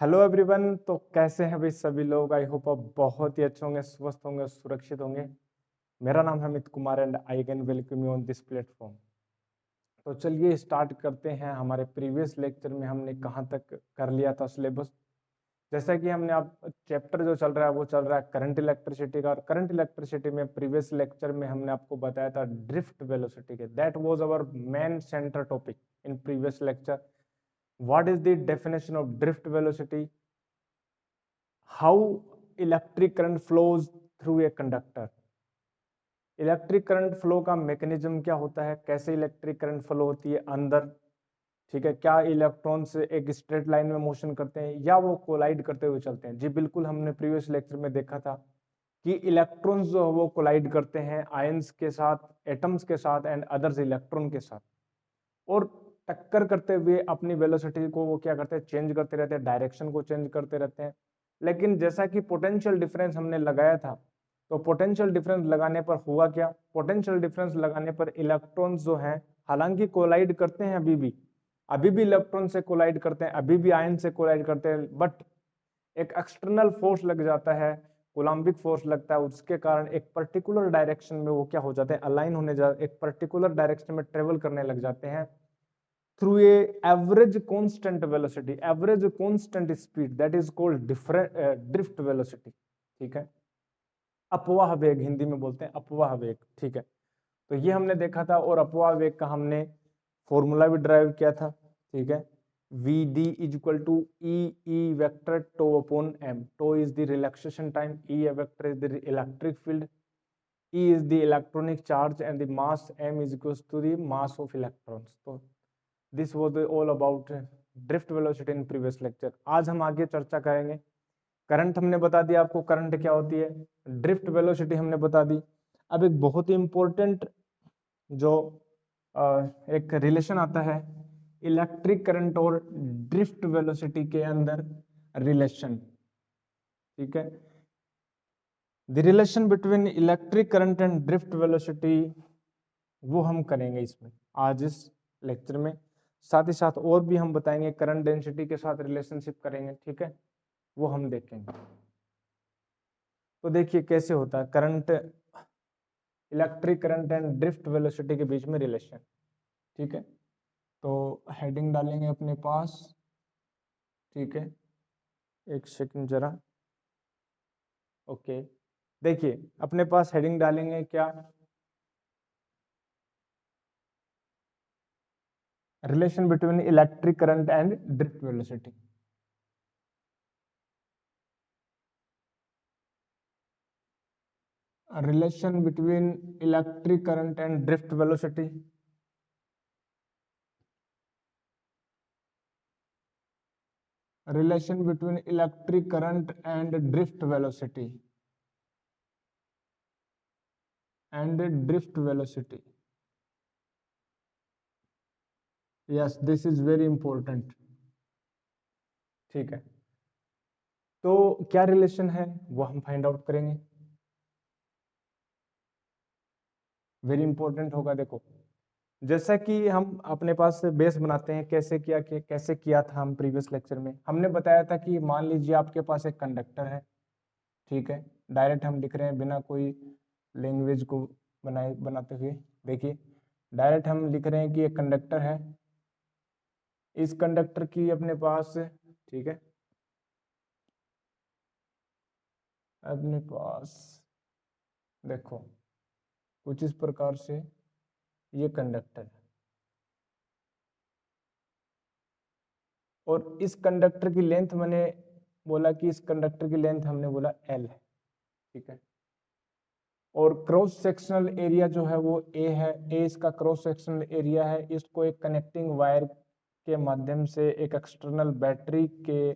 Hello everyone. तो कैसे हैं भाई सभी लोग? आई होप आप बहुत ही अच्छे होंगे, स्वस्थ होंगे, सुरक्षित होंगे। मेरा नाम है Amit Kumar and I can welcome you on this platform. तो चलिए स्टार्ट करते हैं। हमारे प्रीवियस लेक्चर में हमने कहाँ तक कर लिया था सिलेबस। जैसा कि हमने आप चैप्टर जो चल रहा है वो चल रहा है करंट इलेक्ट्रिसिटी का, और करंट इलेक्ट्रिसिटी में प्रीवियस लेक्चर में हमने आपको बताया था ड्रिफ्ट वेलोसिटी के। That was our main centre topic in previous lecture. What is the definition of drift velocity, how electric current flows through a conductor। Electric current flow का mechanism क्या होता है, कैसे इलेक्ट्रिक करंट फ्लो होती है अंदर, ठीक है। क्या इलेक्ट्रॉन्स एक स्ट्रेट लाइन में मोशन करते हैं या वो कोलाइड करते हुए चलते हैं? जी बिल्कुल, हमने प्रीवियस लेक्चर में देखा था कि इलेक्ट्रॉन्स जो है वो कोलाइड करते हैं आयंस के साथ, एटम्स के साथ एंड अदर्स इलेक्ट्रॉन के साथ, और टक्कर करते हुए अपनी वेलोसिटी को वो क्या करते हैं, चेंज करते रहते हैं, डायरेक्शन को चेंज करते रहते हैं। लेकिन जैसा कि पोटेंशियल डिफरेंस हमने लगाया था, तो पोटेंशियल डिफरेंस लगाने पर हुआ क्या? पोटेंशियल डिफरेंस लगाने पर इलेक्ट्रॉन्स जो हैं हालांकि कोलाइड करते हैं, अभी भी इलेक्ट्रॉन से कोलाइड करते हैं, अभी भी आयन से कोलाइड करते हैं, बट एक एक्सटर्नल फोर्स लग जाता है, कोलम्बिक फोर्स लगता है, उसके कारण एक पर्टिकुलर डायरेक्शन में वो क्या हो जाते हैं, अलाइन होने एक पर्टिकुलर डायरेक्शन में ट्रेवल करने लग जाते हैं through a average constant velocity, average constant speed, that is called different drift velocity। ठीक है, अपवाह वेग हिंदी में बोलते हैं, अपवाह वेग। ठीक है, तो ये हमने देखा था, और अपवाह वेग का हमने फॉर्मूला भी ड्राइव किया था। ठीक है, we D is equal to e vector tau upon m. Tau is the relaxation time, e vector is the electric field, E is the electronic charge and the mass m is equals to the mass of electrons। तो this was all about drift velocity in previous lecture. आज हम आगे चर्चा करेंगे। Current हमने बता दिया आपको करंट क्या होती है, ड्रिफ्ट वेलोसिटी हमने बता दी। अब एक बहुत ही इंपॉर्टेंट जो एक रिलेशन आता है इलेक्ट्रिक करंट और ड्रिफ्ट वेलोसिटी के अंदर रिलेशन। ठीक है, the relation between electric current and drift velocity वो हम करेंगे इसमें आज इस लेक्चर में। साथ ही साथ और भी हम बताएंगे, करंट डेंसिटी के साथ रिलेशनशिप करेंगे। ठीक है, वो हम देखेंगे। तो देखिए कैसे होता है current, electric current and drift velocity के बीच में रिलेशन। ठीक है, तो हेडिंग डालेंगे अपने पास। ठीक है, एक सेकंड जरा। ओके, देखिए अपने पास हेडिंग डालेंगे क्या, relation between electric current and drift velocity. Relation between electric current and drift velocity. relation between electric current and drift velocity yes, this is very important। ठीक है, तो क्या रिलेशन है वो हम फाइंड आउट करेंगे, वेरी इंपॉर्टेंट होगा। देखो जैसा कि हम अपने पास बेस बनाते हैं, कैसे किया था हम प्रीवियस लेक्चर में हमने बताया था कि मान लीजिए आपके पास एक कंडक्टर है। ठीक है, डायरेक्ट हम लिख रहे हैं बिना कोई लैंग्वेज को बनाते हुए। देखिए डायरेक्ट हम लिख रहे हैं कि एक कंडक्टर है, इस कंडक्टर की अपने पास, ठीक है, अपने पास देखो कुछ इस प्रकार से ये कंडक्टर है, और इस कंडक्टर की लेंथ मैंने बोला कि इस कंडक्टर की लेंथ हमने बोला L है। ठीक है, और क्रॉस सेक्शनल एरिया जो है वो A है, A इसका क्रॉस सेक्शनल एरिया है। इसको एक कनेक्टिंग वायर के माध्यम से एक एक्सटर्नल बैटरी के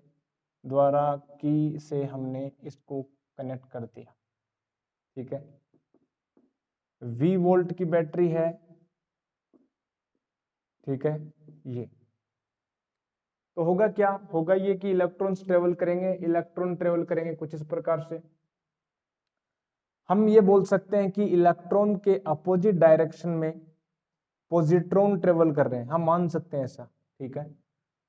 द्वारा की से हमने इसको कनेक्ट कर दिया। ठीक है, V वोल्ट की बैटरी है। ठीक है, ये तो होगा क्या, होगा ये कि इलेक्ट्रॉन्स इलेक्ट्रॉन ट्रेवल करेंगे कुछ इस प्रकार से। हम ये बोल सकते हैं कि इलेक्ट्रॉन के अपोजिट डायरेक्शन में पॉजिट्रॉन ट्रेवल कर रहे हैं, हम मान सकते हैं ऐसा। ठीक है,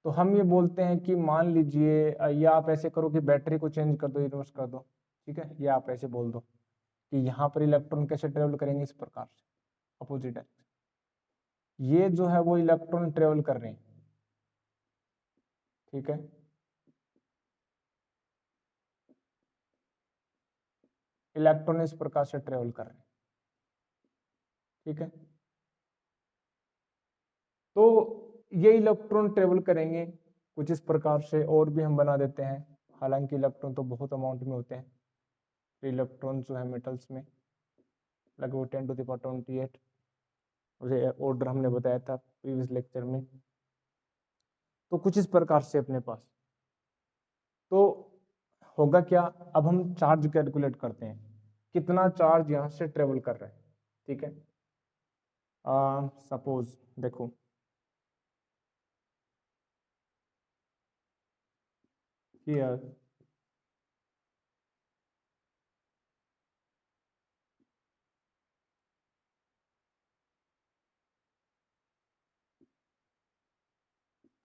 तो हम ये बोलते हैं कि मान लीजिए या आप ऐसे करो कि बैटरी को चेंज कर दो, रिवर्स कर दो, ठीक है, या आप ऐसे बोल दो कि यहाँ पर इलेक्ट्रॉन कैसे ट्रेवल करेंगे, इस प्रकार से अपोजिट डायरेक्शन। ये जो है वो इलेक्ट्रॉन ट्रेवल कर रहे हैं, ठीक है। इलेक्ट्रॉन इस प्रकार से ट्रेवल कर रहे हैं, ठीक है। तो ये इलेक्ट्रॉन ट्रेवल करेंगे कुछ इस प्रकार से, और भी हम बना देते हैं, हालांकि इलेक्ट्रॉन तो बहुत अमाउंट में होते हैं। इलेक्ट्रॉन जो है मेटल्स में लगभग 10⁻28, ऑर्डर हमने बताया था प्रीवियस लेक्चर में। तो कुछ इस प्रकार से अपने पास तो होगा क्या, अब हम चार्ज कैलकुलेट करते हैं, कितना चार्ज यहाँ से ट्रेवल कर रहा है, ठीक है। सपोज देखो here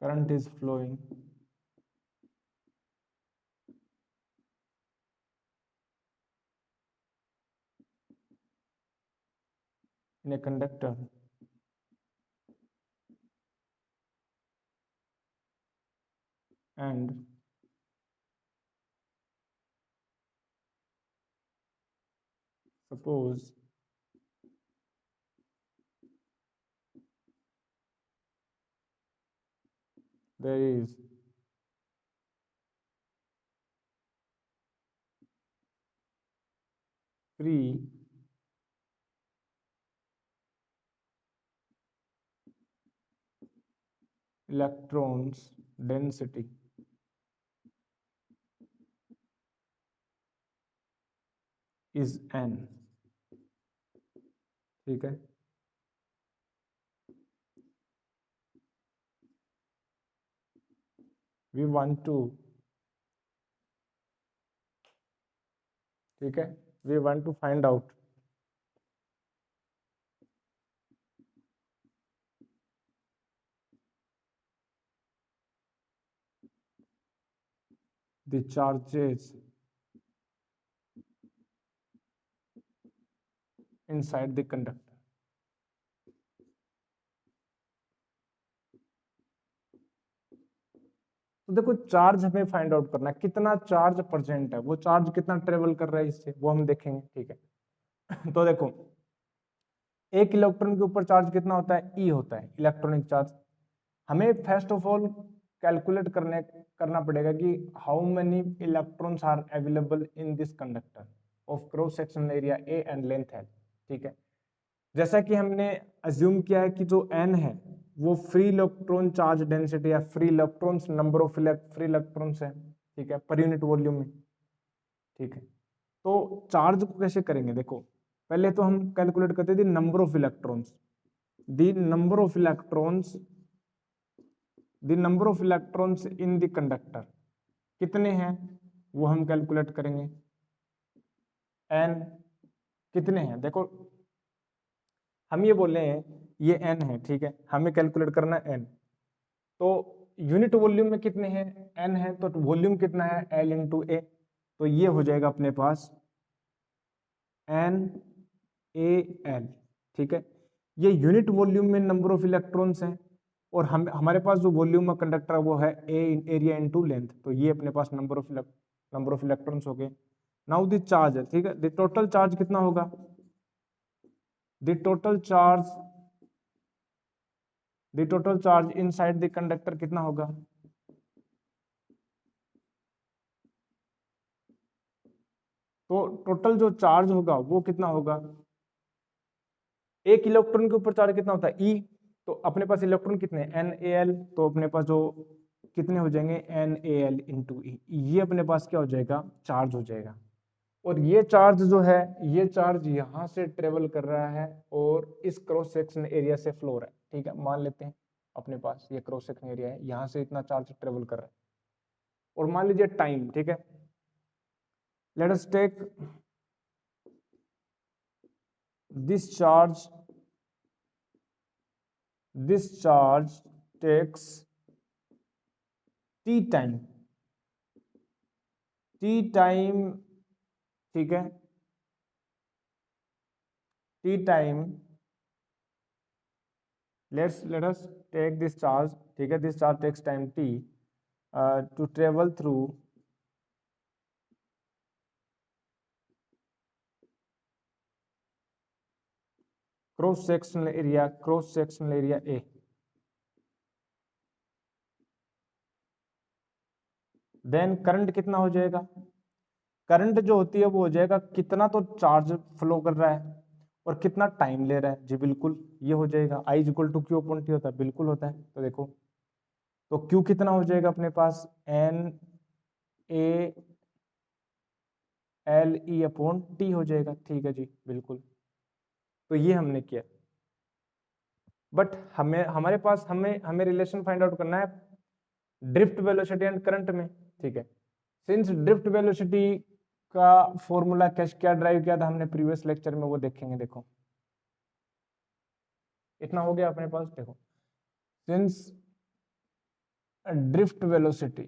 current is flowing in a conductor and suppose there is free electrons density is n, ठीक है। we want to, ठीक है, we want to find out the charges inside the conductor। तो देखो चार्ज हमें find out करना है, कितना चार्ज प्रेजेंट है, वो चार्ज कितना ट्रेवल कर रहा है इससे, वो हम देखेंगे, ठीक है। तो देखो एक इलेक्ट्रॉन के ऊपर चार्ज कितना होता है, ई होता है इलेक्ट्रॉनिक चार्ज। हमें फर्स्ट ऑफ ऑल कैलकुलेट करना पड़ेगा कि how many electrons are available in this conductor of cross section area a and length है, ठीक है। जैसा कि हमने अज्यूम किया है कि जो एन है वो फ्री इलेक्ट्रॉन चार्ज डेंसिटी या free electrons number of free electrons है, ठीक है, पर यूनिट वॉल्यूम में, ठीक है। तो चार्ज को कैसे करेंगे, देखो पहले तो हम कैलकुलेट करते थे number of electrons, the number of electrons the number of electrons in the conductor कितने हैं वो हम कैलकुलेट करेंगे। एन कितने हैं, देखो हम ये बोल रहे हैं ये एन है, ठीक है, हमें कैलकुलेट करना है एन। तो यूनिट वॉल्यूम में कितने हैं, एन है, तो वॉल्यूम कितना है, एल इंटू ए। तो ये हो जाएगा अपने पास एन ए एल, ठीक है। ये यूनिट वॉल्यूम में नंबर ऑफ इलेक्ट्रॉन्स हैं, और हम हमारे पास जो वॉल्यूम ऑफ कंडक्टर है वो है ए एरिया इनटू लेंथ, तो ये अपने पास नंबर ऑफ इलेक्ट्रॉन्स हो गए। नाउ द चार्ज है, ठीक है, द टोटल चार्ज कितना होगा, the total charge inside the conductor कितना होगा, तो टोटल जो चार्ज होगा वो कितना होगा, एक इलेक्ट्रॉन के ऊपर चार्ज कितना होता है ई, तो अपने पास इलेक्ट्रॉन कितने एन ए एल, तो अपने पास जो कितने हो जाएंगे एन ए एल इंटू ई, ये अपने पास क्या हो जाएगा, चार्ज हो जाएगा। और ये चार्ज जो है ये चार्ज यहाँ से ट्रेवल कर रहा है और इस क्रॉस सेक्शन एरिया से फ्लो रहा है, ठीक है, मान लेते हैं अपने पास ये क्रॉस सेक्शन एरिया है, यहाँ से इतना चार्ज ट्रेवल कर रहा है। और मान लीजिए टाइम, ठीक है, let us take this charge takes t time, t time, ठीक है, t time, let us take this charge, ठीक है, this charge takes time t to travel through cross sectional area a. Then current कितना हो जाएगा, current जो होती है वो हो जाएगा कितना तो चार्ज फ्लो कर रहा है और कितना टाइम ले रहा है। जी बिल्कुल, ये हो जाएगा I equal to q upon t होता है, बिल्कुल होता है। तो देखो, तो क्यू कितना हो जाएगा अपने पास, N A L E upon T हो जाएगा। ठीक है जी, बिल्कुल। तो ये हमने किया, बट हमें हमारे पास हमें हमें रिलेशन फाइंड आउट करना है ड्रिफ्ट वेलोसिटी एंड करंट में। ठीक है, सिंस ड्रिफ्ट वेलोसिटी का फॉर्मूला क्या ड्राइव किया था हमने प्रीवियस लेक्चर में, वो देखेंगे। देखो इतना हो गया अपने पास। देखो, since drift velocity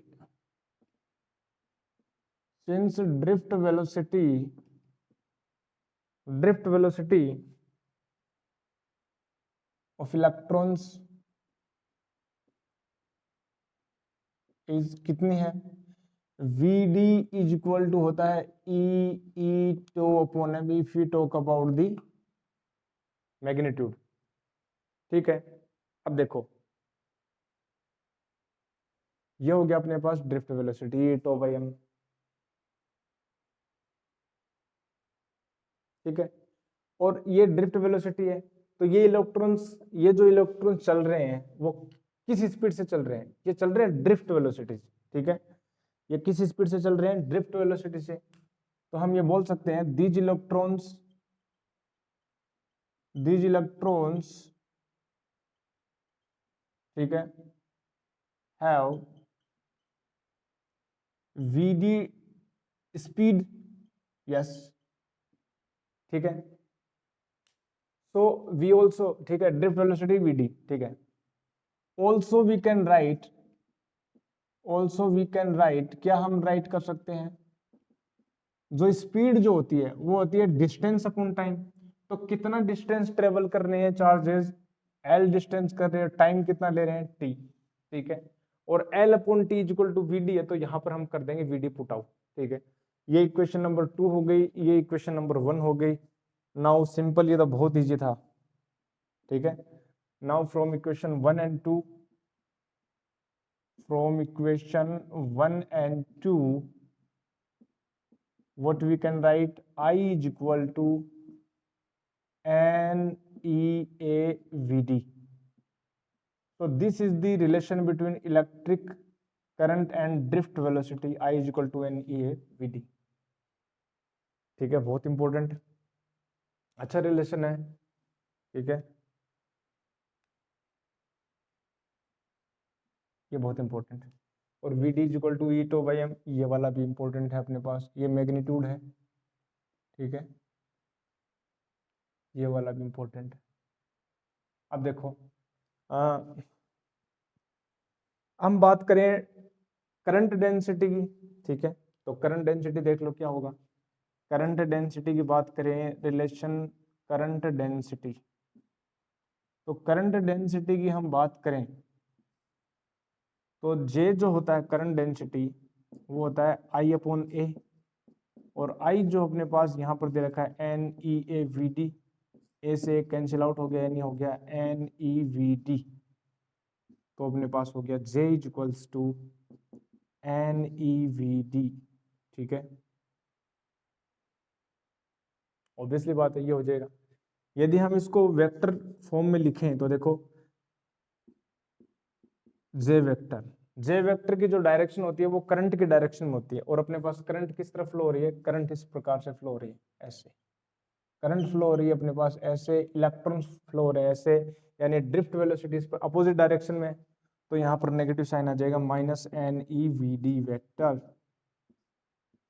since drift velocity of electrons is कितनी है, we D is equal to होता है E tau upon M, if we talk about the magnitude. ठीक है, अब देखो ये हो गया अपने पास drift velocity tau by M. ठीक है, और ये ड्रिफ्ट वेलोसिटी है, तो ये जो इलेक्ट्रॉन्स चल रहे हैं वो किस स्पीड से चल रहे हैं, ये चल रहे हैं ड्रिफ्ट वेलोसिटी से। ठीक है, ये किस स्पीड से चल रहे हैं, ड्रिफ्ट वेलोसिटी से। तो हम ये बोल सकते हैं दीज इलेक्ट्रॉन्स, ठीक है, हैव वीडी स्पीड, यस। ठीक है, तो वी ऑल्सो, ठीक है, ड्रिफ्ट वेलोसिटी वीडी। ठीक है, ऑल्सो वी कैन राइट, क्या हम राइट कर सकते हैं, जो स्पीड जो होती है वो होती है डिस्टेंस अपॉन टाइम। तो कितना डिस्टेंस ट्रेवल कर रहे हैं चार्जेस, एल डिस्टेंस कर रहे हैं, टाइम कितना ले रहे हैं, टी। ठीक है, और l upon t equal to vd है, तो यहां पर हम कर देंगे वीडी पुट आउट। ठीक है, ये इक्वेशन नंबर 2 हो गई, ये इक्वेशन नंबर 1 हो गई। नाउ सिंपल, ये तो बहुत इजी था। ठीक है, now from equation 1 and 2, what we can write, I is equal to NEAVD. So this is the relation between electric current and drift velocity, I is equal to NEAVD. ठीक है, बहुत important, अच्छा relation है। ठीक है, ये बहुत important है। और v D is equal to e tau by m, ये वाला भी इंपॉर्टेंट है अपने पास, ये मैग्नीट्यूड है। ठीक है, ये वाला भी इंपॉर्टेंट है। अब देखो, हम बात करें करंट डेंसिटी की। ठीक है, तो करंट डेंसिटी देख लो क्या होगा, करंट डेंसिटी की बात करें, रिलेशन करंट डेंसिटी। तो करंट डेंसिटी की हम बात करें तो जे जो होता है करंट डेंसिटी, वो होता है आई अपॉन ए, और आई जो अपने पास यहाँ पर दे रखा है N E A V D, A से कैंसिल आउट हो गया, एन ई हो गया एन ई वी डी। तो अपने पास हो गया J is equals to N E V D. ठीक है, ऑब्वियसली बात है, ये हो जाएगा। यदि हम इसको वेक्टर फॉर्म में लिखें तो देखो, जे वेक्टर की जो डायरेक्शन होती है वो करंट की डायरेक्शन में होती है, और अपने पास करंट किस तरफ फ्लो हो रही है, करंट इस प्रकार से फ्लो हो रही है, ऐसे करंट फ्लो हो रही है अपने पास, ऐसे इलेक्ट्रॉन्स फ्लो हो रहे हैं ऐसे, यानी ड्रिफ्ट वेलोसिटी इस पर अपोजिट डायरेक्शन में। तो यहाँ पर नेगेटिव साइन आ जाएगा, minus N E V D vector,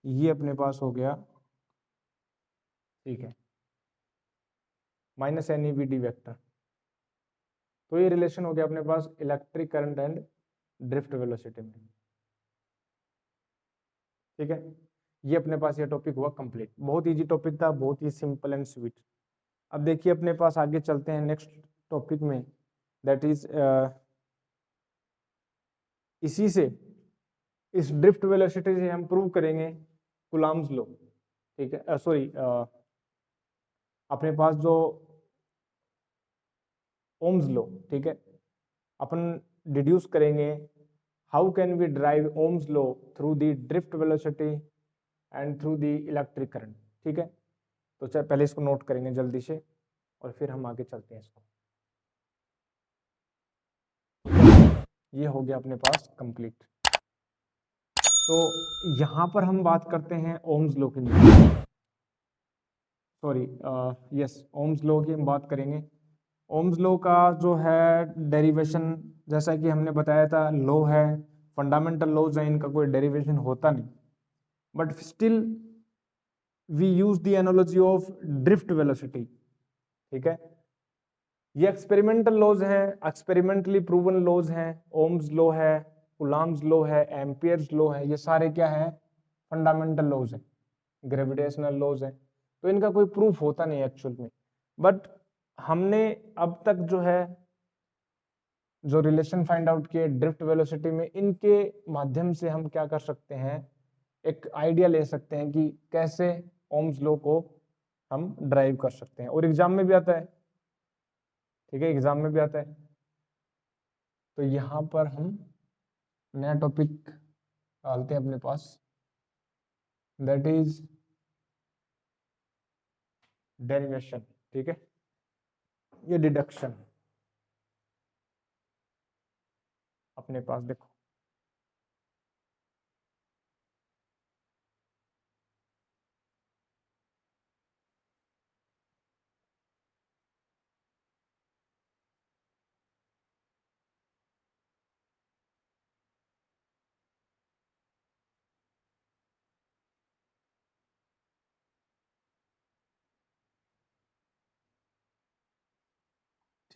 ये अपने पास हो गया। ठीक है, minus N E V D vector. तो ये रिलेशन हो गया अपने पास electric current and drift velocity में। ठीक है, ये अपने पास ये टॉपिक हुआ कंप्लीट। बहुत इजी टॉपिक था, बहुत ही सिंपल एंड स्वीट। अब देखिए अपने पास आगे चलते हैं नेक्स्ट टॉपिक में, दैट इज इसी से, इस ड्रिफ्ट वेलोसिटी से हम प्रूव करेंगे कूलम्ब्स लॉ। ठीक है, सॉरी, अपने पास जो ओम्स लॉ, ठीक है, अपन डिड्यूस करेंगे how can we drive Ohm's law through the drift velocity and through the electric current. ठीक है, तो चल पहले इसको नोट करेंगे जल्दी से और फिर हम आगे चलते हैं इसको। ये हो गया अपने पास कंप्लीट। तो यहां पर हम बात करते हैं ओम्स लॉ की, सॉरी, यस, ओम्स लॉ की हम बात करेंगे। ओम्स लॉ का जो है डेरिवेशन, जैसा कि हमने बताया था, लॉ है, फंडामेंटल लॉज है, इनका कोई डेरिवेशन होता नहीं, but still we use the analogy of drift velocity. ठीक है, ये एक्सपेरिमेंटल लॉज हैं, एक्सपेरिमेंटली प्रूवन लॉज हैं। ओम्स लॉ है, कूलम्ब्स लॉ है, एम्पियर्स लॉ है, ये सारे क्या है, फंडामेंटल लॉज हैं, ग्रेविटेशनल लॉज हैं। तो इनका कोई प्रूफ होता नहीं एक्चुअल में, बट हमने अब तक जो है जो रिलेशन फाइंड आउट किए ड्रिफ्ट वेलोसिटी में, इनके माध्यम से हम क्या कर सकते हैं, एक आइडिया ले सकते हैं कि कैसे ओम्स लॉ को हम ड्राइव कर सकते हैं, और एग्जाम में भी आता है। ठीक है, एग्जाम में भी आता है। तो यहाँ पर हम नया टॉपिक डालते हैं अपने पास, दैट इज डेरिवेशन। ठीक है, ये डिडक्शन अपने पास देखो।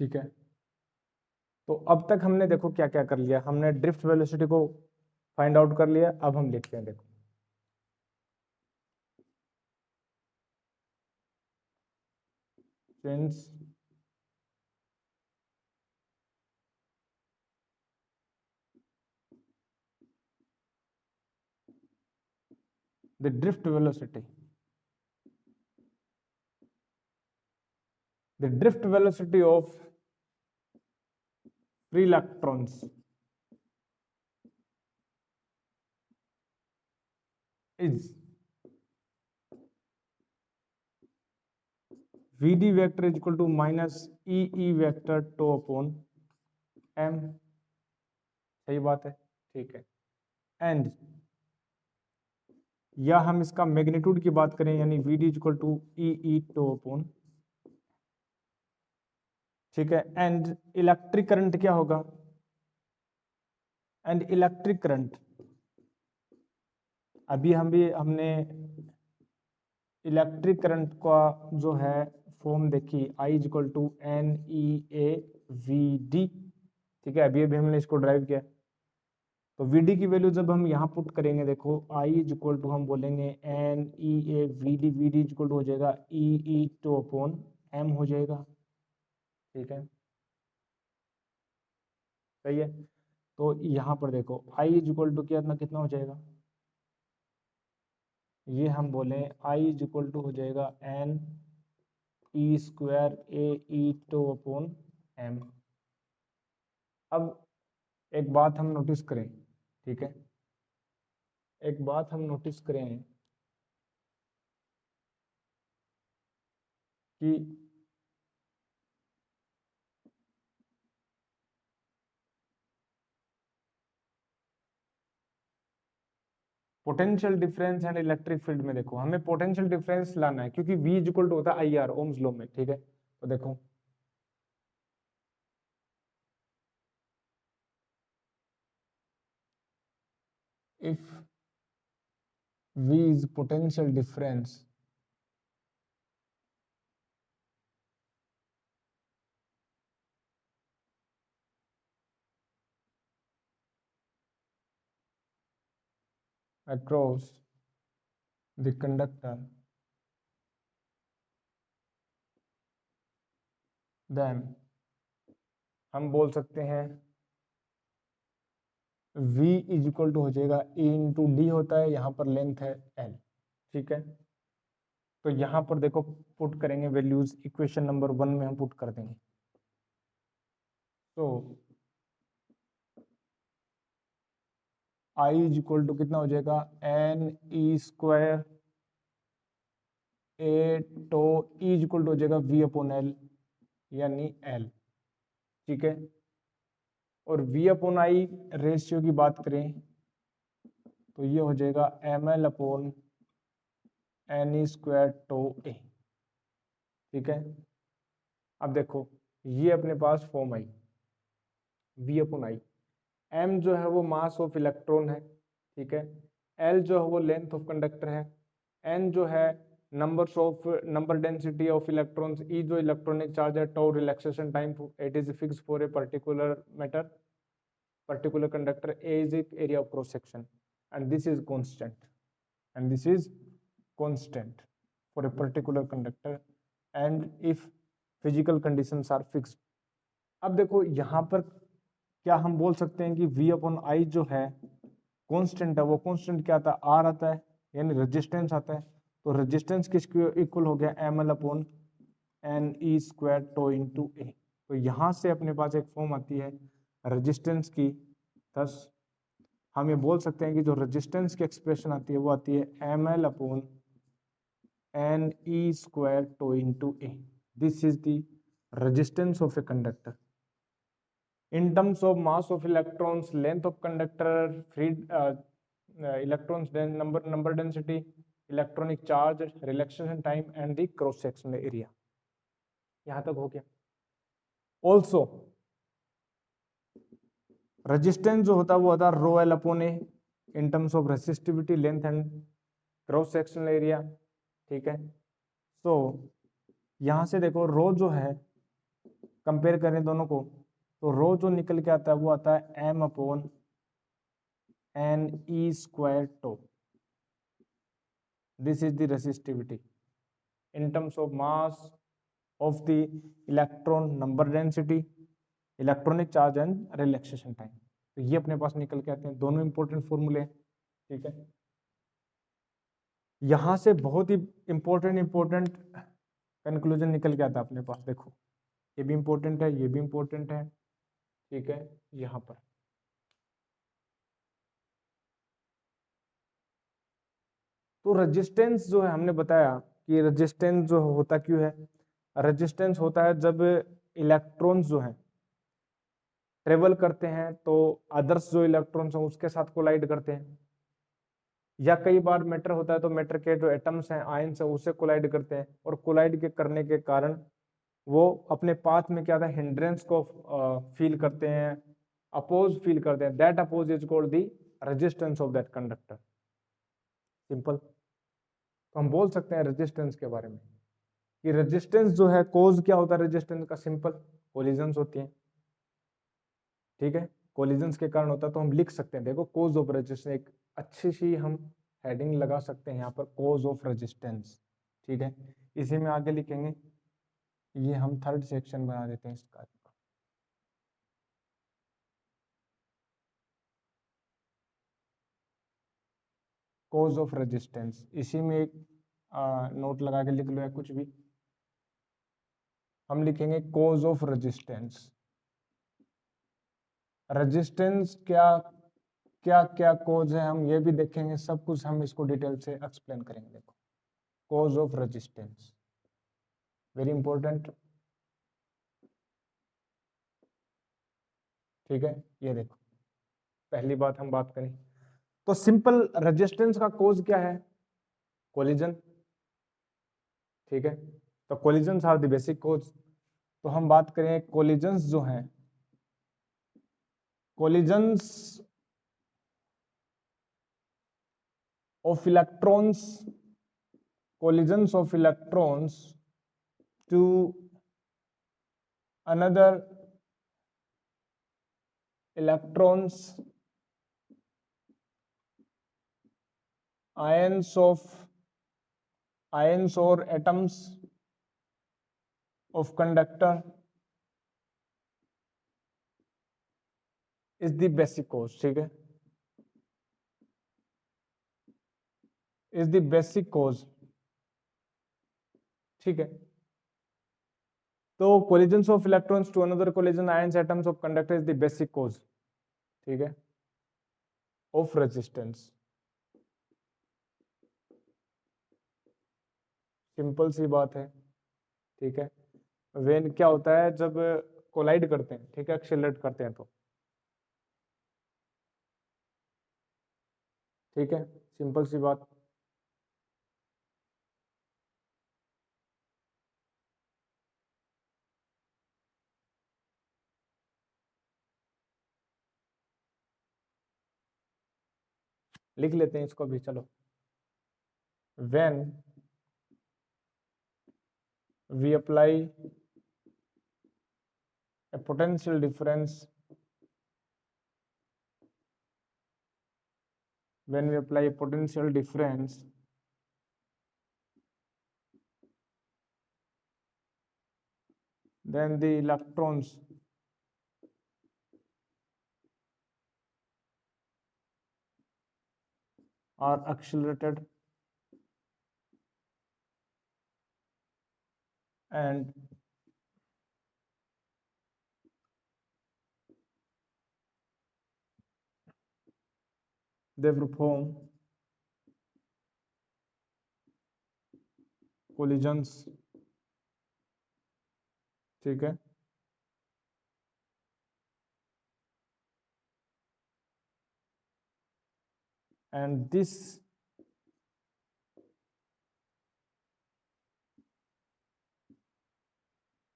ठीक है, तो अब तक हमने देखो क्या क्या कर लिया, हमने ड्रिफ्ट वेलोसिटी को फाइंड आउट कर लिया। अब हम लिखते हैं, देखो, since the drift velocity, the drift velocity of free electrons is vd vector is equal to minus e vector tau upon m। सही बात है, ठीक है, एंड या हम इसका मैग्नीट्यूड की बात करें, यानी vd equal to e tau upon, ठीक है, एंड इलेक्ट्रिक करंट क्या होगा, एंड इलेक्ट्रिक करंट, अभी हमने इलेक्ट्रिक करंट का जो है फॉर्म देखी, I equal to N E A V D. ठीक है, अभी अभी हमने इसको ड्राइव किया, तो Vd की वैल्यू जब हम यहाँ पुट करेंगे, देखो I इक्वल टू हम बोलेंगे n E A V d, v d equal to हो जाएगा ई टू अपॉन एम हो जाएगा। ठीक है, सही है, तो यहाँ पर देखो I इक्वल टू कितना कितना हो जाएगा, ये हम बोले I इक्वल टू हो जाएगा n e square A E to upon M. अब एक बात हम नोटिस करें, ठीक है, एक बात हम नोटिस करें कि potential difference and electric field में, देखो हमें पोटेंशियल डिफरेंस लाना है, क्योंकि V इक्वल टू होता है IR ओम्स लॉ में। ठीक है, तो देखो if V is potential difference across the conductor then हम बोल सकते हैं V इज इक्वल टू हो जाएगा E इंटू डी होता है, यहाँ पर लेंथ है L। ठीक है, तो यहाँ पर देखो पुट करेंगे वैल्यूज, इक्वेशन नंबर 1 में हम पुट कर देंगे। तो I इज इक्वल टू कितना हो जाएगा, एन ई स्क्वायर ए, तो E इज इक्वल टू हो जाएगा V अपॉन L यानी L। ठीक है, और V अपॉन I रेशियो की बात करें तो ये हो जाएगा ml upon n e square tau A. ठीक है, अब देखो ये अपने पास form I V upon I, m जो है वो मास ऑफ इलेक्ट्रॉन है। ठीक है, L जो है वो लेंथ ऑफ कंडक्टर है, n जो है number density of electrons, E जो इलेक्ट्रॉनिक चार्ज है, tau relaxation time, it is fix for a particular matter particular conductor, A is the area of cross section, and this is constant, and this is constant for a particular conductor and if physical conditions are fixed। अब देखो यहाँ पर क्या हम बोल सकते हैं कि V अपॉन आई जो है कांस्टेंट है, वो कांस्टेंट क्या आता है, R आता है, यानी रेजिस्टेंस आता है। तो रेजिस्टेंस किसके इक्वल हो गया, ml upon n e square tau into A. तो यहाँ से अपने पास एक फॉर्म आती है रेजिस्टेंस की, थस हम ये बोल सकते हैं कि जो रेजिस्टेंस की एक्सप्रेशन आती है वो आती है ml upon n e square tau into a. This is the resistance of a conductor in terms of mass of electrons, length of conductor, free electrons number density, electronic charge, relaxation time and the cross sectional area। यहां तक हो गया। also resistance जो होता है वो होता है rho L upon A in terms of resistivity, length and cross sectional area. ठीक है, तो यहां से देखो रो जो है, कंपेयर करें दोनों को, तो रो जो निकल के आता है वो आता है m upon n e square tau. This is the resistivity in terms of mass of the electron, number density, electronic charge and relaxation time। तो ये अपने पास निकल के आते हैं, दोनों इंपॉर्टेंट फॉर्मूले। ठीक है, यहां से बहुत ही इंपॉर्टेंट कंक्लूजन निकल के आता है अपने पास। देखो ये भी इंपॉर्टेंट है, ये भी इंपॉर्टेंट है। ठीक है, यहां पर तो रेजिस्टेंस जो है, हमने बताया कि रेजिस्टेंस जो होता क्यों है, रेजिस्टेंस होता है जब इलेक्ट्रॉन्स जो है ट्रेवल करते हैं तो अदर्स जो इलेक्ट्रॉन्स हैं उसके साथ कोलाइड करते हैं, या कई बार मैटर होता है तो मैटर के जो एटम्स हैं, आयंस हैं, उससे कोलाइड करते हैं, और कोलाइड के करने के कारण वो अपने पाथ में क्या था, हिंड्रेंस को फील करते हैं, अपोज फील करते हैं। That oppose is called the resistance of that conductor. Simple. तो हम बोल सकते हैं रेजिस्टेंस के बारे में कि रेजिस्टेंस जो है, कोज क्या होता है रेजिस्टेंस का, सिंपल कोलिजन्स होती हैं। ठीक है, कोलिजन्स के कारण होता है, तो हम लिख सकते हैं, देखो कोज ऑफ रेजिस्टेंस, एक अच्छी सी हम हेडिंग लगा सकते हैं यहाँ पर, कोज ऑफ रेजिस्टेंस। ठीक है, इसी में आगे लिखेंगे, ये हम थर्ड सेक्शन बना देते हैं इसका। कोज ऑफ रेजिस्टेंस, इसी में एक नोट लगा के लिख लो या कुछ भी, हम लिखेंगे कोज ऑफ रेजिस्टेंस। रेजिस्टेंस क्या क्या क्या कोज है हम ये भी देखेंगे, सब कुछ हम इसको डिटेल से एक्सप्लेन करेंगे। देखो cause of resistance very important. ठीक है, ये देखो पहली बात हम बात करें तो सिंपल रेजिस्टेंस का कोज क्या है, कोलिजन। ठीक है, तो कोलिजन्स आर द बेसिक कोज। तो हम बात करें कोलिजन्स जो हैं, collisions of electrons, collisions of electrons to another electrons, ions of ions और atoms of conductor is the basic cause, ठीक है, इज द बेसिक कॉज, ठीक है। तो collisions of electrons to another collision ions atoms of conductor is the basic cause, ठीक है, of resistance. Simple सी बात है, ठीक है। वेन क्या होता है जब कोलाइड करते हैं, ठीक है, एक्सेलरेट करते हैं तो, ठीक है, सिंपल सी बात। लिख लेते हैं इसको भी, चलो। when we apply a potential difference, when we apply a potential difference then the electrons are accelerated and they perform collisions, ठीक है। and this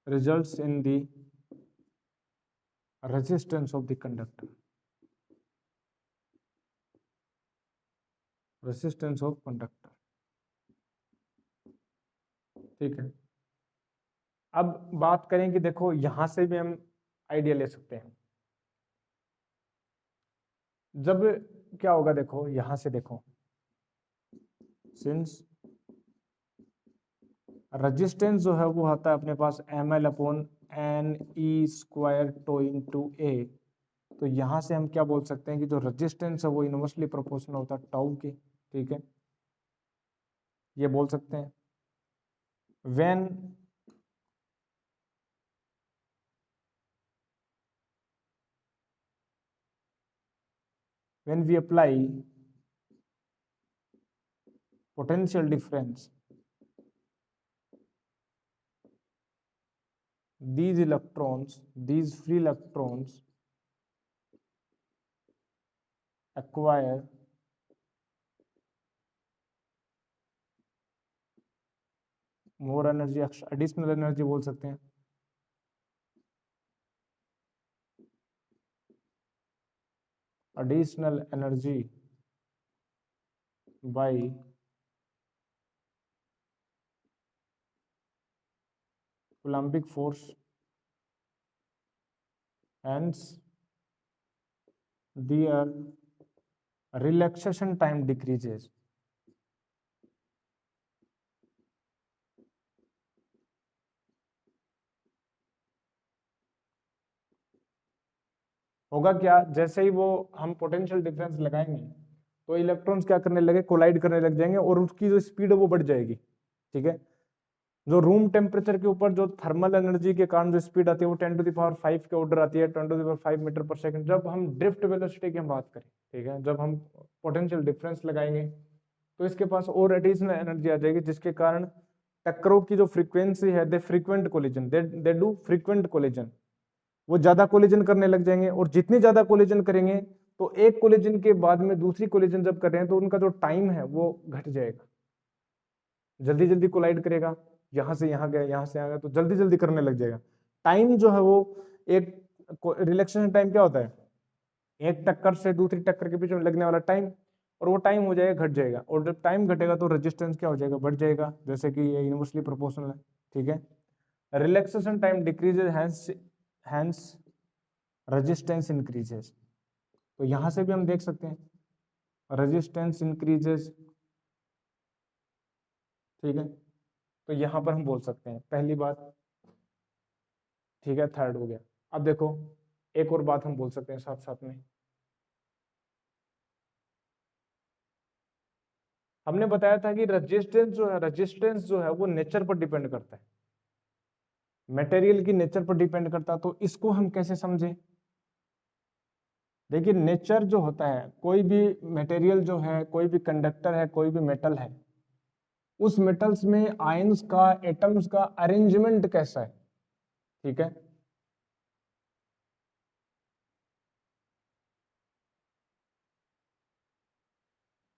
results in the resistance of the conductor, resistance of conductor, ठीक है। अब बात करें कि देखो यहां से भी हम आइडिया ले सकते हैं। जब क्या होगा, देखो यहां से देखो, सिंस रेजिस्टेंस जो है वो आता है अपने पास ml upon n e square tau into A, तो यहां से हम क्या बोल सकते हैं कि जो रेजिस्टेंस है वो इनवर्सली प्रोपोर्शनल होता है टाउ के, ठीक है, ये बोल सकते हैं। When when we apply potential difference, these electrons, these free electrons acquire more energy, additional energy बोल सकते हैं, additional energy by Coulombic force, hence their relaxation time decreases। होगा क्या, जैसे ही वो हम पोटेंशियल डिफरेंस लगाएंगे तो इलेक्ट्रॉन्स क्या करने लगे, कोलाइड करने लग जाएंगे और उसकी जो स्पीड है वो बढ़ जाएगी, ठीक है। जो रूम टेम्परेचर के ऊपर जो थर्मल एनर्जी के कारण जो स्पीड आती है वो 10⁵ के ऑर्डर आती है, 10⁵ मीटर पर सेकंड। जब हम ड्रिफ्ट वेलोसिटी की हम बात करें, ठीक है, जब हम पोटेंशियल डिफरेंस लगाएंगे तो इसके पास और एडिशनल एनर्जी आ जाएगी, जिसके कारण टक्करों की जो फ्रीक्वेंसी है, they frequent collision, they do frequent collision, वो ज्यादा कोलिजन करने लग जाएंगे। और जितनी ज्यादा कोलिजन करेंगे तो एक कोलिजन के बाद में दूसरी कोलिजन जब कर रहे हैं तो उनका जो टाइम है वो घट जाएगा, जल्दी जल्दी कोलाइड करेगा, यहां से यहां गया, यहां से यहां गया, तो जल्दी जल्दी करने लग जाएगा। टाइम जो है वो एक रिलैक्सेशन टाइम क्या होता है, एक टक्कर से दूसरी टक्कर के बीच में लगने वाला टाइम, और वो टाइम हो जाएगा, घट जाएगा। और जब टाइम घटेगा तो रेजिस्टेंस क्या हो जाएगा, बढ़ जाएगा, जैसे कि ये यूनिवर्सली प्रोपोर्शनल है, ठीक है। Relaxation time decreases, hence resistance increases. तो यहां से भी हम देख सकते हैं रेजिस्टेंस इंक्रीजेज, ठीक है, तो यहाँ पर हम बोल सकते हैं पहली बात, ठीक है, थर्ड हो गया। अब देखो एक और बात हम बोल सकते हैं साथ साथ में, हमने बताया था कि रेजिस्टेंस जो है वो नेचर पर डिपेंड करता है, मटेरियल की नेचर पर डिपेंड करता है। तो इसको हम कैसे समझे? देखिए नेचर जो होता है, कोई भी मटेरियल जो है, कोई भी कंडक्टर है, कोई भी मेटल है, उस मेटल्स में आयंस का, एटम्स का अरेंजमेंट कैसा है, ठीक है।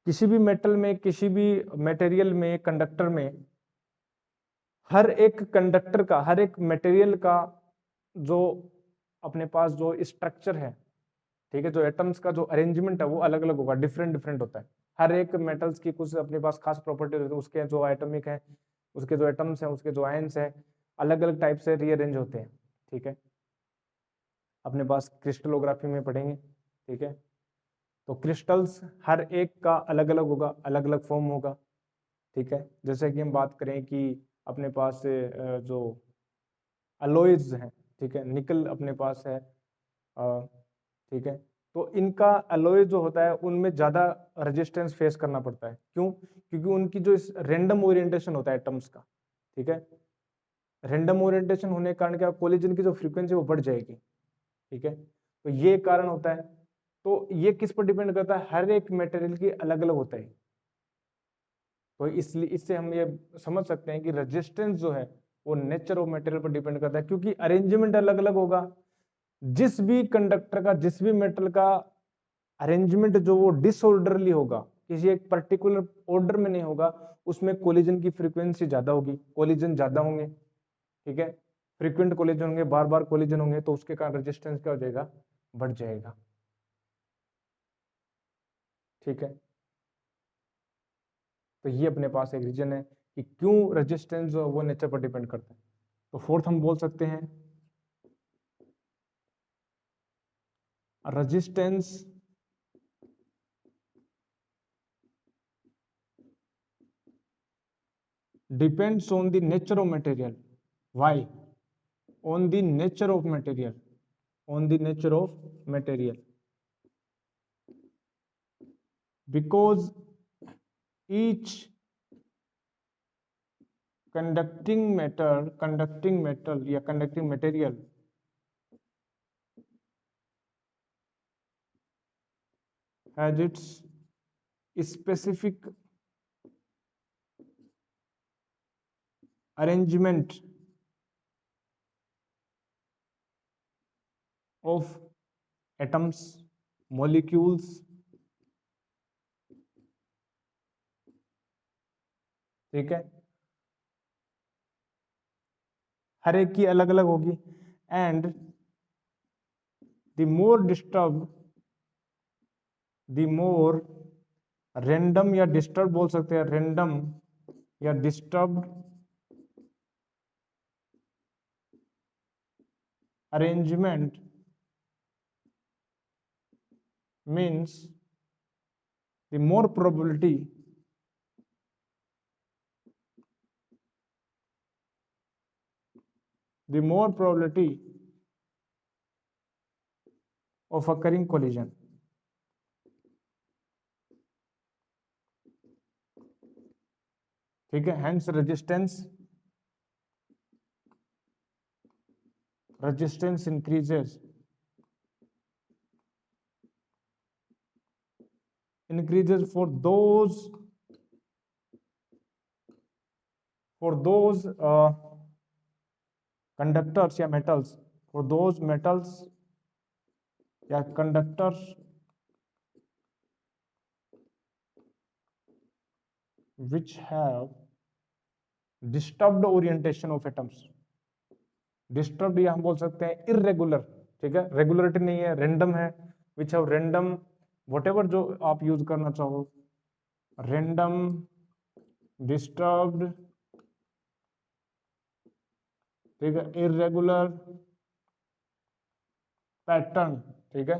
किसी भी मेटल में, किसी भी मटेरियल में, कंडक्टर में, हर एक कंडक्टर का, हर एक मटेरियल का जो अपने पास जो स्ट्रक्चर है, ठीक है, जो एटम्स का जो अरेंजमेंट है वो अलग अलग होगा, डिफरेंट डिफरेंट होता है। हर एक मेटल्स की कुछ अपने पास खास प्रॉपर्टी होती है, उसके जो एटॉमिक है, उसके जो एटम्स हैं, उसके जो आयंस है, अलग अलग टाइप से रीअरेंज होते हैं, ठीक है। अपने पास क्रिस्टलोग्राफी में पढ़ेंगे, ठीक है। तो क्रिस्टल्स हर एक का अलग अलग होगा, अलग अलग फॉर्म होगा, ठीक है। जैसे कि हम बात करें कि अपने पास जो अलॉयज हैं, ठीक है, निकल अपने पास है, ठीक है, तो इनका अलॉय जो होता है उनमें ज्यादा रेजिस्टेंस फेस करना पड़ता है। क्यों? क्योंकि उनकी जो रैंडम ओरिएंटेशन होता है एटम्स का, ठीक है, रैंडम ओरिएंटेशन होने के कारण क्या, कोलिजन की जो फ्रीक्वेंसी वो बढ़ जाएगी, ठीक है। तो ये कारण होता है। तो ये किस पर डिपेंड करता है? हर एक मटेरियल की अलग अलग होता है। तो इसलिए इससे हम ये समझ सकते हैं कि रेजिस्टेंस जो है वो नेचर ऑफ मटेरियल पर डिपेंड करता है, क्योंकि अरेंजमेंट अलग अलग होगा। जिस भी कंडक्टर का, जिस भी मेटल का अरेंजमेंट जो वो डिसऑर्डरली होगा, किसी एक पर्टिकुलर ऑर्डर में नहीं होगा, उसमें कोलिजन की फ्रीक्वेंसी ज्यादा होगी, कोलिजन ज्यादा होंगे, ठीक है। फ्रीक्वेंट कोलिजन होंगे, बार बार कोलिजन होंगे, तो उसके कारण रेजिस्टेंस क्या हो जाएगा? बढ़ जाएगा, ठीक है। तो ये अपने पास एक रीजन है कि क्यों रेजिस्टेंस जो है वो नेचर पर डिपेंड करता है। तो फोर्थ हम बोल सकते हैं resistance depends on the nature of material. Why? On the nature of material. On the nature of material. Because each conducting matter, या conducting material has its specific arrangement of atoms, molecules, ठीक है, हर एक की अलग अलग होगी। And the more disturb, the more random या disturb बोल सकते हैं, रैंडम या disturbed arrangement means the more probability of occurring collision, ठीक है। Hence resistance increases for those conductors या metals, for those metals या conductors which have disturbed orientation of atoms. Disturb या हम बोल सकते हैं इरेगुलर, ठीक है, रेगुलरिटी नहीं है, रैंडम है, विच हैव रैंडम, व्हाटएवर जो आप यूज करना चाहो, रैंडम, डिस्टर्ब्ड, ठीक है, इरेगुलर पैटर्न, ठीक है।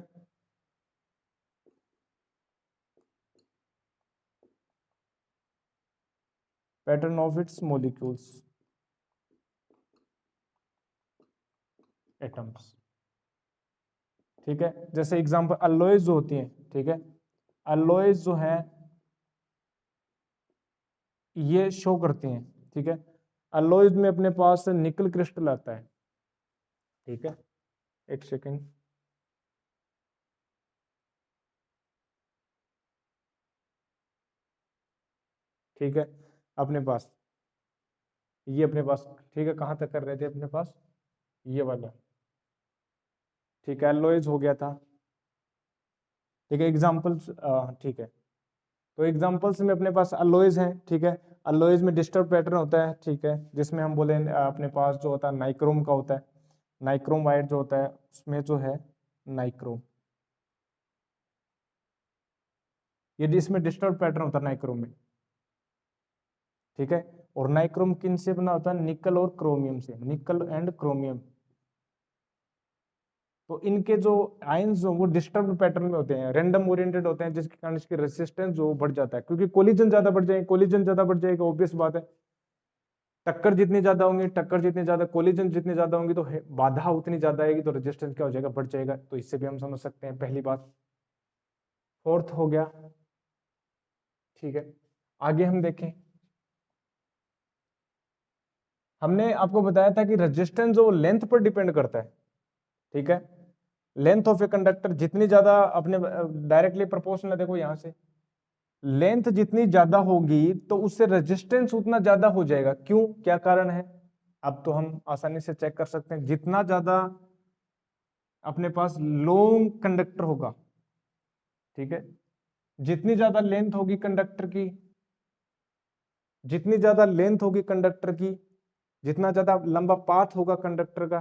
Pattern of its molecules, atoms. ठीक है, जैसे एग्जांपल अलॉयज जो होती हैं, ठीक है, अलॉयज जो है ये शो करती हैं, ठीक है। अलॉयज में अपने पास निकल क्रिस्टल आता है, ठीक है, एक सेकेंड। ठीक है, अपने पास ये अपने पास, ठीक है, कहाँ तक कर रहे थे अपने पास, ये वाला, ठीक है, अलॉयज हो गया था। ठीक है, एग्जांपल्स, ठीक है, तो एग्जांपल्स में अपने पास अलॉयज हैं, ठीक है। अलॉयज में डिस्टर्ब पैटर्न होता है, ठीक है, जिसमें हम बोले अपने पास जो होता है नाइक्रोम का होता है, नाइक्रोम वाइट जो होता है उसमें जो है नाइक्रोम, ये इसमें डिस्टर्ब पैटर्न होता है नाइक्रोम में, ठीक है। और नाइक्रोम किन से बना होता है, निकल और क्रोमियम से, निकल एंड क्रोमियम। तो इनके जो आयंस जो वो डिस्टर्ब पैटर्न में होते हैं, रैंडम ओरिएंटेड होते हैं, जिसके कारण इसकी रेजिस्टेंस जो बढ़ जाता है, क्योंकि कोलिजन ज्यादा बढ़ जाएगा, कोलिजन ज्यादा बढ़ जाएगा, ऑब्वियस बात है। टक्कर जितनी ज्यादा होंगी, टक्कर जितनी ज्यादा, कोलिजन जितनी ज्यादा होंगी, तो बाधा उतनी ज्यादा आएगी, तो रेजिस्टेंस क्या हो जाएगा, बढ़ जाएगा। तो इससे भी हम समझ सकते हैं, पहली बात। फोर्थ हो गया, ठीक है। आगे हम देखें, हमने आपको बताया था कि रेजिस्टेंस जो लेंथ पर डिपेंड करता है, ठीक है। लेंथ ऑफ ए कंडक्टर जितनी ज्यादा अपने डायरेक्टली प्रोपोर्शनल है, देखो यहां से लेंथ जितनी ज्यादा होगी तो उससे रेजिस्टेंस उतना ज्यादा हो जाएगा। क्यों, क्या कारण है, अब तो हम आसानी से चेक कर सकते हैं। जितना ज्यादा अपने पास लॉन्ग कंडक्टर होगा, ठीक है, जितनी ज्यादा लेंथ होगी कंडक्टर की, जितनी ज्यादा लेंथ होगी कंडक्टर की, जितना ज्यादा लंबा पाथ होगा कंडक्टर का,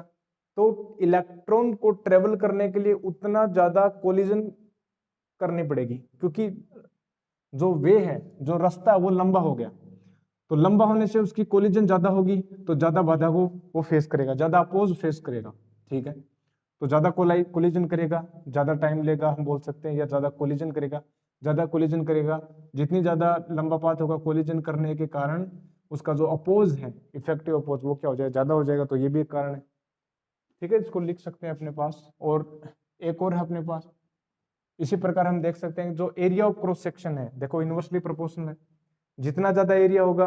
तो इलेक्ट्रॉन को ट्रेवल करने के लिए उतना ज्यादा कोलिजन करनी पड़ेगी, क्योंकि जो वे है, जो रास्ता है वो लंबा हो गया। तो लंबा होने से उसकी कोलिजन ज्यादा होगी, तो ज्यादा बाधा को वो फेस करेगा, ज्यादा अपोज फेस करेगा, ठीक है। तो ज्यादा कोलिजन करेगा, ज्यादा टाइम लेगा, हम बोल सकते हैं, या ज्यादा कोलिजन करेगा, ज्यादा कोलिजन करेगा। जितनी ज्यादा लंबा पाथ होगा कोलिजन करने के कारण, उसका जो अपोज है, इफेक्टिव अपोज, वो क्या हो जाएगा, ज्यादा हो जाएगा। तो ये भी एक कारण है, ठीक है, इसको लिख सकते हैं अपने पास। और एक और है अपने पास, इसी प्रकार हम देख सकते हैं जो एरिया ऑफ क्रॉस सेक्शन है, देखो इनवर्सली प्रोपोर्शनल है। जितना ज्यादा एरिया होगा,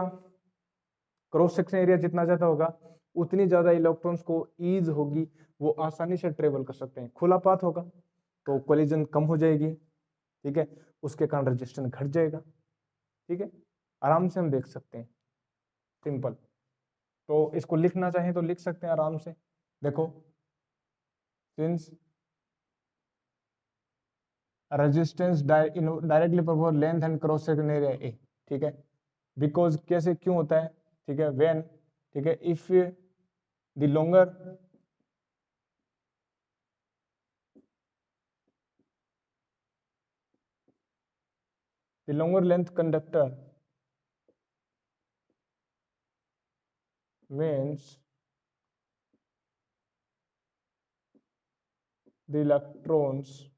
क्रॉस सेक्शन एरिया जितना ज्यादा होगा, उतनी ज्यादा इलेक्ट्रॉन्स को ईज होगी, वो आसानी से ट्रेवल कर सकते हैं। खुला पाथ होगा तो कोलिजन कम हो जाएगी, ठीक है, उसके कारण रेजिस्टेंस घट जाएगा, ठीक है। आराम से हम देख सकते हैं, सिंपल। तो इसको लिखना चाहें तो लिख सकते हैं आराम से। देखो, since resistance directly proportional length and cross section area ए, ठीक है, बिकॉज कैसे, क्यों होता है, ठीक है, व्हेन, ठीक है, if the longer length conductor means the electrons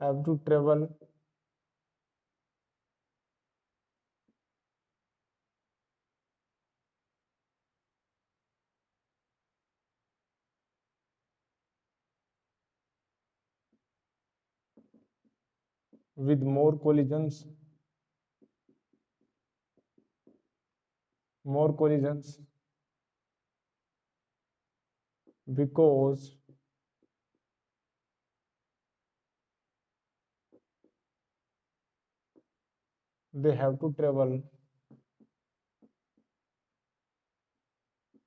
have to travel with more collisions, because they have to travel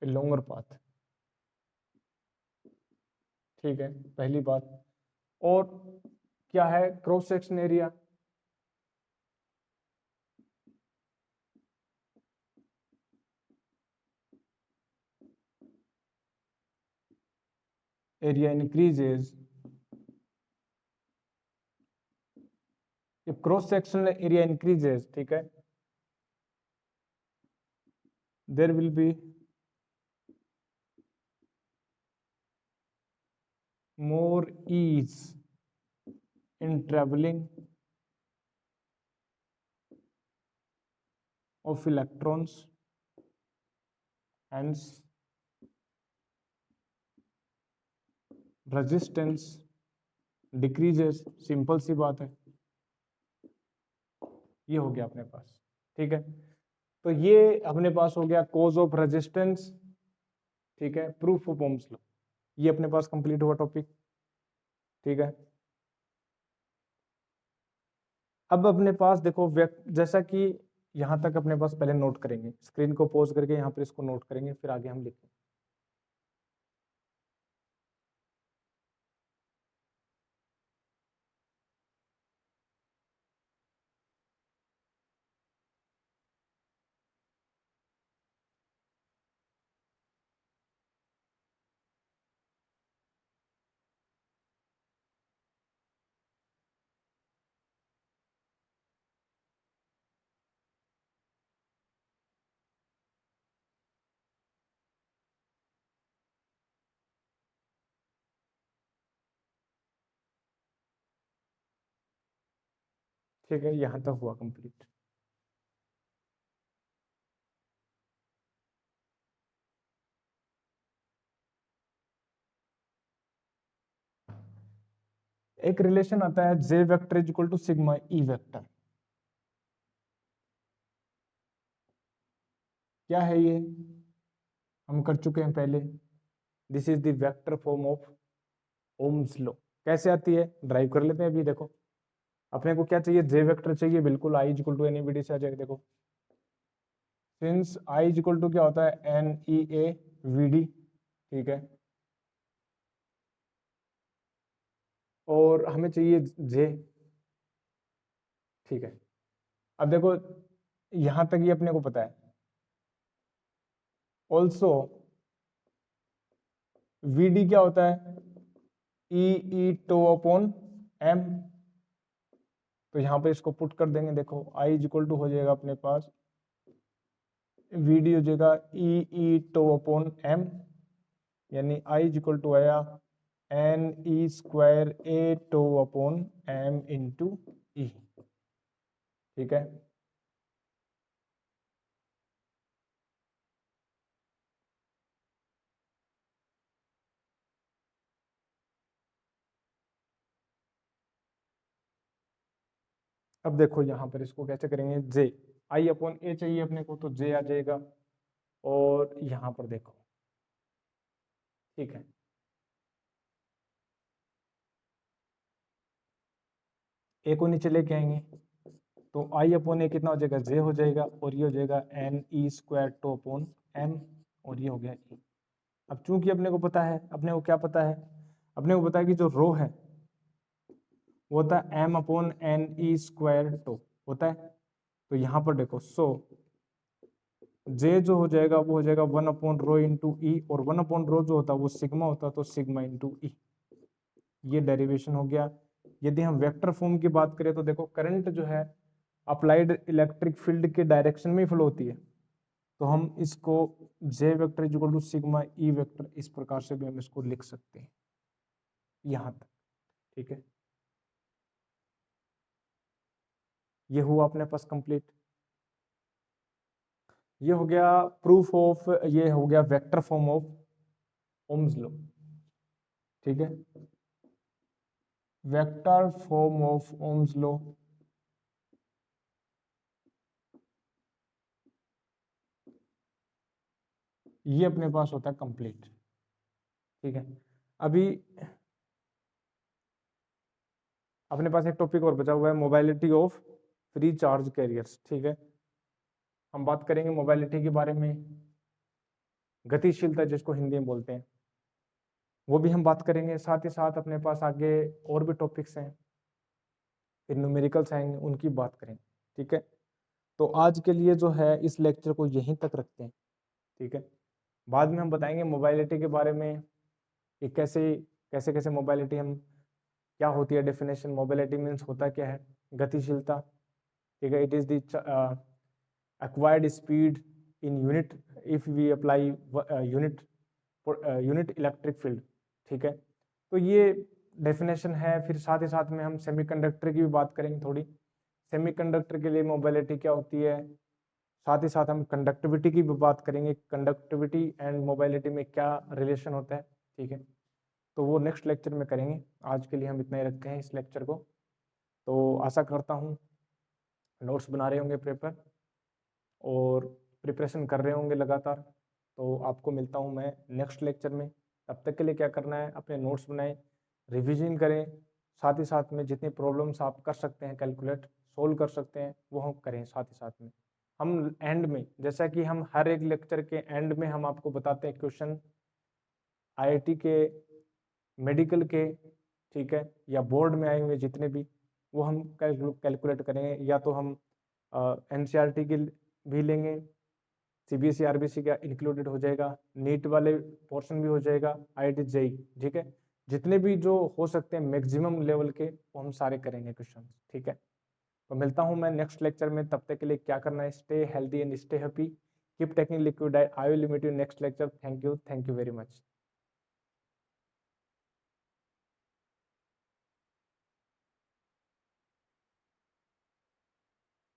a longer path, ठीक है, पहली बात। और क्या है cross section area, area increases if cross sectional area increases, ठीक है, there will be more ease in traveling of electrons, hence resistance decreases। Simple सी बात है, ये हो गया अपने पास। ठीक है, तो ये अपने पास हो गया कॉज ऑफ रेजिस्टेंस। ठीक है, प्रूफ ऑफ ओम्स लॉ, ये अपने पास कंप्लीट हुआ टॉपिक। ठीक है, अब अपने पास देखो जैसा कि यहां तक अपने पास पहले नोट करेंगे, स्क्रीन को पॉज करके यहां पर इसको नोट करेंगे, फिर आगे हम लिखेंगे। ठीक है, यहां तक हुआ कंप्लीट। एक रिलेशन आता है J vector is equal to sigma E vector. क्या है ये, हम कर चुके हैं पहले। This is the vector form of Ohm's law. कैसे आती है, ड्राइव कर लेते हैं। अभी देखो अपने को क्या चाहिए, जे वेक्टर चाहिए, बिल्कुल I is equal to n B से आ जाएगा। देखो since I is equal to क्या होता है, N E A V D. ठीक है, और हमें चाहिए जे। ठीक है, अब देखो यहां तक ये अपने को पता है। ऑल्सो वी डी क्या होता है, ई ई टो अपॉन एम। तो यहां पे इसको पुट कर देंगे। देखो आई इज इक्वल टू हो जाएगा अपने पास, वी डी हो जाएगा e E tau upon m, यानी आई इज इक्वल टू आया n e square A tau upon m into E. ठीक है, अब देखो यहां पर इसको कैसे करेंगे, जे आई अपॉन ए चाहिए अपने को, तो जे आ जाएगा। और यहां पर देखो, ठीक है, ए को नीचे लेके आएंगे, तो आई अपॉन ए कितना हो जाएगा, जे हो जाएगा। और ये हो जाएगा n e square tau upon m, और ये हो गया ई। अब चूंकि अपने को पता है, अपने को क्या पता है, अपने को पता है कि जो रो है वो होता है m upon n e square tau होता है। तो यहां पर देखो, सो जे जो हो जाएगा वो हो जाएगा 1 अपॉन रो इंटू ई, और 1 अपॉन रो जो होता है वो सिग्मा होता है, तो सिग्मा इंटू ई। ये डेरिवेशन हो गया। यदि हम वेक्टर फॉर्म की बात करें तो देखो करंट जो है अप्लाइड इलेक्ट्रिक फील्ड के डायरेक्शन में ही फ्लो होती है, तो हम इसको J vector is equal to sigma E vector इस प्रकार से भी हम इसको लिख सकते हैं, यहां तक। ठीक है, ये हुआ अपने पास कंप्लीट। ये हो गया प्रूफ ऑफ, ये हो गया vector form of Ohm's law. ठीक है, vector form of Ohm's law. ये अपने पास होता है कंप्लीट। ठीक है, अभी अपने पास एक टॉपिक और बचा हुआ है, mobility of free charge carriers. ठीक है, हम बात करेंगे मोबाइलिटी के बारे में, गतिशीलता जिसको हिंदी में बोलते हैं, वो भी हम बात करेंगे। साथ ही साथ अपने पास आगे और भी टॉपिक्स हैं, फिर न्यूमेरिकल्स आएंगे, उनकी बात करेंगे। ठीक है, तो आज के लिए जो है इस लेक्चर को यहीं तक रखते हैं। ठीक है, बाद में हम बताएंगे मोबाइलिटी के बारे में कि कैसे कैसे कैसे मोबाइलिटी हम, क्या होती है डेफिनेशन, मोबाइलिटी मीन्स होता क्या है, गतिशीलता। ठीक है, it is the acquired speed in unit if we apply unit electric field. ठीक है, तो ये डेफिनेशन है। फिर साथ ही साथ में हम सेमीकंडक्टर की भी बात करेंगे थोड़ी, सेमीकंडक्टर के लिए मोबिलिटी क्या होती है, साथ ही साथ हम कंडक्टिविटी की भी बात करेंगे, कंडक्टिविटी एंड मोबिलिटी में क्या रिलेशन होता है, ठीक है। तो वो नेक्स्ट लेक्चर में करेंगे, आज के लिए हम इतना ही रखते हैं इस लेक्चर को। तो आशा करता हूँ नोट्स बना रहे होंगे पेपर और प्रिपरेशन कर रहे होंगे लगातार। तो आपको मिलता हूँ मैं नेक्स्ट लेक्चर में। तब तक के लिए क्या करना है, अपने नोट्स बनाएं, रिवीजन करें, साथ ही साथ में जितनी प्रॉब्लम्स आप कर सकते हैं कैलकुलेट सोल्व कर सकते हैं वो हम करें। साथ ही साथ में हम एंड में, जैसा कि हम हर एक लेक्चर के एंड में हम आपको बताते हैं क्वेश्चन आईआईटी के, मेडिकल के, ठीक है, या बोर्ड में आए हुए जितने भी, वो हम कैलकुलेट करेंगे। या तो हम एनसीईआरटी के भी लेंगे, सीबीएसई आरबीसी का इंक्लूडेड हो जाएगा, नीट वाले पोर्शन भी हो जाएगा, आईआईटी जेई, ठीक है। जितने भी जो हो सकते हैं मैक्सिमम लेवल के वो हम सारे करेंगे क्वेश्चन, ठीक है। तो मिलता हूं मैं नेक्स्ट लेक्चर में, तब तक के लिए क्या करना है, stay healthy and stay happy, keep taking liquid diet. I will meet you next lecture. Thank you very much.